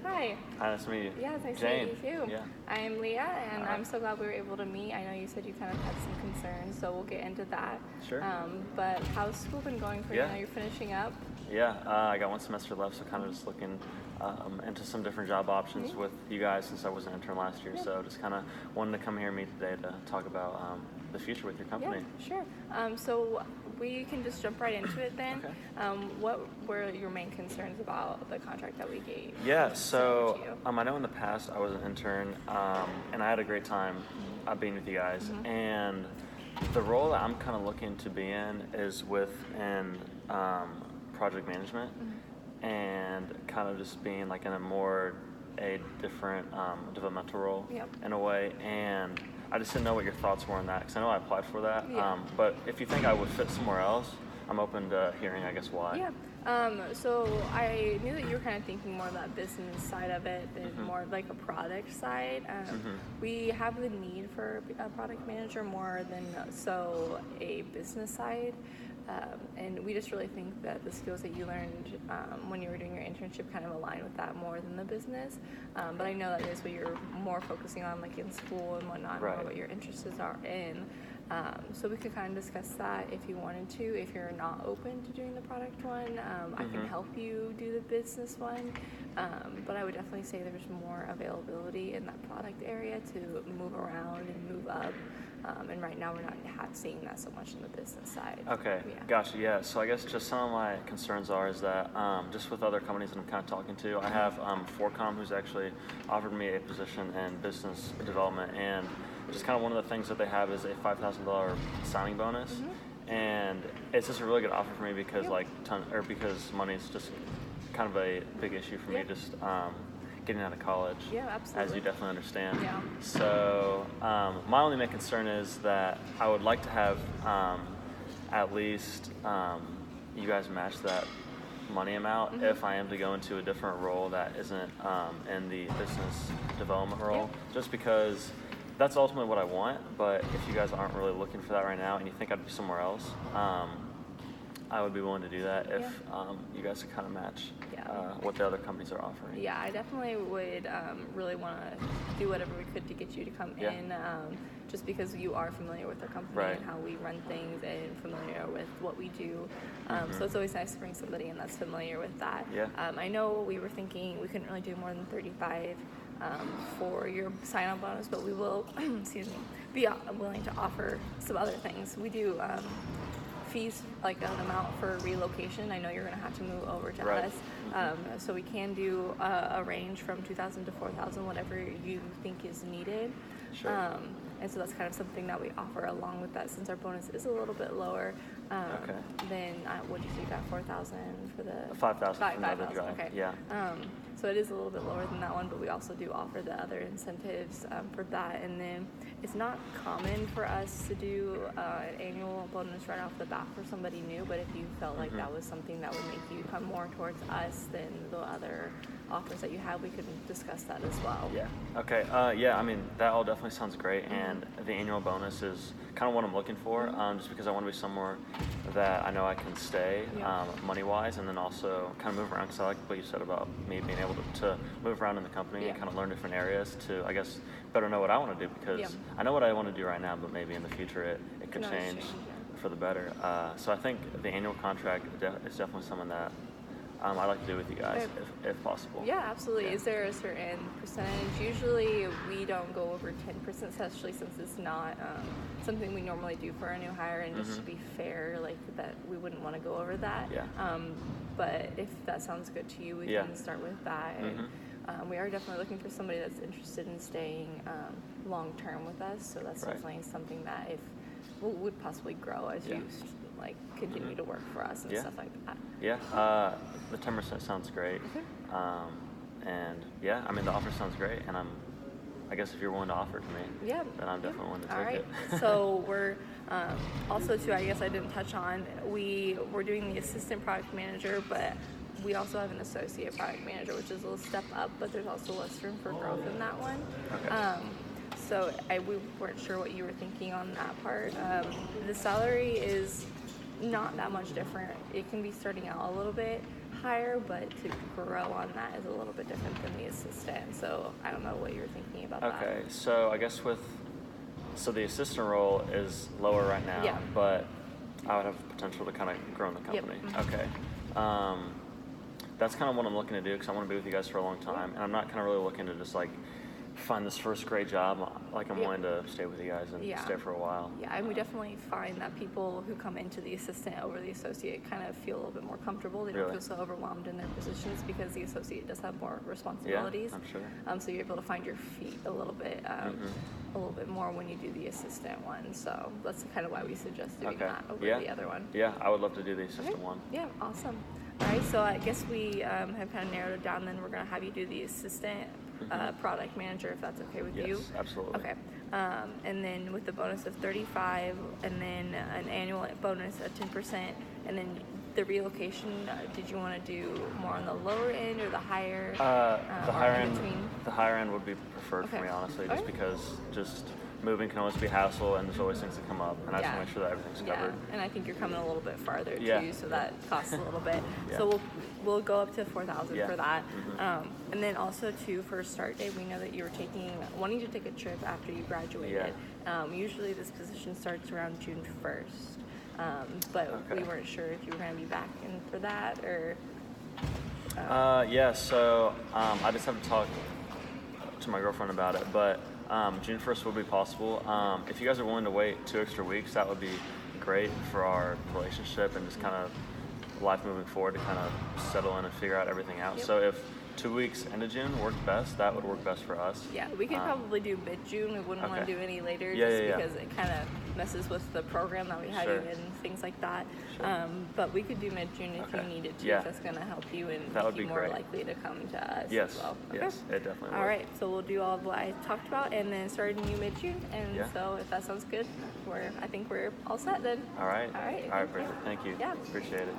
Hi. Hi, nice to meet you. Yeah, it's nice Jane. to meet you too. Yeah. I'm Leah, and All right. I'm so glad we were able to meet. I know you said you kind of had some concerns, so we'll get into that. Sure. But how's school been going for you? Yeah. I know you're finishing up. Yeah, I got one semester left, so kind of just looking into some different job options with you guys since I was an intern last year. Yeah. So just kind of wanted to come here and meet today to talk about the future with your company. Yeah, sure. So we can just jump right into it then. Okay. What were your main concerns about the contract that we gave? Yeah, to so you? I know in the past I was an intern, and I had a great time being with you guys. And the role that I'm kind of looking to be in is within project management, and kind of just being like in a different developmental role Yep. in a way. And I just didn't know what your thoughts were on that, because I know I applied for that. Yeah. But if you think I would fit somewhere else, I'm open to hearing, I guess, why. Yeah. So I knew that you were kind of thinking more of that business side of it than more like a product side. We have the need for a product manager more than so a business side. And we just really think that the skills that you learned when you were doing your internship kind of align with that more than the business. But I know that is what you're more focusing on, like in school and whatnot, Right. more what your interests are in. So we could kind of discuss that if you wanted to. If you're not open to doing the product one, I can help you do the business one. But I would definitely say there's more availability in that product area to move around and move up. And right now we're not seeing that so much in the business side. Okay, Yeah. gotcha. Yeah, so I guess just some of my concerns is that just with other companies that I'm kind of talking to, I have Forcom, who's actually offered me a position in business development, and just kind of one of the things that they have is a $5,000 signing bonus, and it's just a really good offer for me because because money is just kind of a big issue for me, just getting out of college. Yeah, absolutely. As you definitely understand. Yeah. So my only main concern is that I would like to have at least you guys match that money amount if I am to go into a different role that isn't in the business development role, just because that's ultimately what I want. But if you guys aren't really looking for that right now and you think I'd be somewhere else, I would be willing to do that if you guys could kind of match what the other companies are offering. Yeah, I definitely would really want to do whatever we could to get you to come in, just because you are familiar with our company and how we run things and familiar with what we do. So it's always nice to bring somebody in that's familiar with that. Yeah. I know we were thinking we couldn't really do more than 35 for your sign-on bonus, but we will, be willing to offer some other things. We do fees, like an amount for relocation. I know you're going to have to move over to us, so we can do a range from $2,000 to $4,000, whatever you think is needed. Sure. And so that's kind of something that we offer along with that, since our bonus is a little bit lower. Then what did you say, got $4,000 for the 5,000 for another guy. Okay. Yeah. So it is a little bit lower than that one, but we also do offer the other incentives for that. And then it's not common for us to do an annual bonus right off the bat for somebody new, but if you felt like that was something that would make you come more towards us than the other offers that you have, we could discuss that as well. Yeah. Okay. I mean, that all definitely sounds great, and the annual bonus is kind of what I'm looking for, just because I want to be somewhere that I know I can stay money-wise, and then also kind of move around, because I like what you said about me being able to move around in the company and kind of learn different areas to, I guess, better know what I want to do, because I know what I want to do right now, but maybe in the future it could change for the better. So I think the annual contract is definitely something that I'd like to do with you guys, if possible. Yeah, absolutely. Yeah. Is there a certain percentage? Usually we don't go over 10%, especially since it's not something we normally do for a new hire, and just to be fair, like that, we wouldn't want to go over that. Yeah. But if that sounds good to you, we can start with that. And we are definitely looking for somebody that's interested in staying long-term with us, so that's definitely something that if would possibly grow as you continue to work for us and stuff like that. Yeah, the 10% sounds great. And I mean, the offer sounds great, and I guess if you're willing to offer it to me, then I'm definitely willing to take it. So we're also too, I guess I didn't touch on, we're doing the assistant product manager, but we also have an associate product manager, which is a little step up, but there's also less room for growth in that one. Okay. So we weren't sure what you were thinking on that part. The salary is not that much different. It can be starting out a little bit higher, but to grow on that is a little bit different than the assistant. So I don't know what you're thinking about that. Okay, so I guess so the assistant role is lower right now, Yeah. but I would have potential to kind of grow in the company. Yep. Okay. That's kind of what I'm looking to do because I want to be with you guys for a long time, and I'm not kind of really looking to just like find this first great job. Like I'm willing to stay with you guys and stay for a while. Yeah, and we definitely find that people who come into the assistant over the associate kind of feel a little bit more comfortable. They don't feel so overwhelmed in their positions because the associate does have more responsibilities. Yeah, I'm sure. So you're able to find your feet a little bit more when you do the assistant one. So that's kind of why we suggest doing that over the other one. Yeah, I would love to do the assistant one. Yeah, awesome. All right, so I guess we have kind of narrowed it down. Then we're going to have you do the assistant product manager, if that's okay with you. Yes, absolutely. Okay. And then with the bonus of 35, and then an annual bonus of 10%, and then the relocation. Did you want to do more on the lower end or the higher? The higher end. Between? The higher end would be preferred for me, honestly, just because moving can always be a hassle, and there's always things that come up, and I just want to make sure that everything's covered. And I think you're coming a little bit farther too, so that costs a little bit. Yeah. So we'll go up to 4,000 for that. Mm-hmm. And then also too, for start date, we know that you were wanting to take a trip after you graduated. Usually this position starts around June 1st, but we weren't sure if you were going to be back in for that or. So I just have to talk to my girlfriend about it, but June 1st will be possible. If you guys are willing to wait 2 extra weeks, that would be great for our relationship and just kind of life moving forward to kind of settle in and figure out everything out. So if 2 weeks into June worked best, that would work best for us. Yeah, we could probably do mid-June. We wouldn't want to do any later because it kind of messes with the program that we had you in, things like that. But we could do mid-June if you needed to, if that's going to help you and make you more likely to come to us as well. Yes, it definitely would. All right, so we'll do all of what I talked about and then starting you mid-June. And so if that sounds good, I think we're all set then. All right. All right, Bridget. Thank you. Yeah. Appreciate it.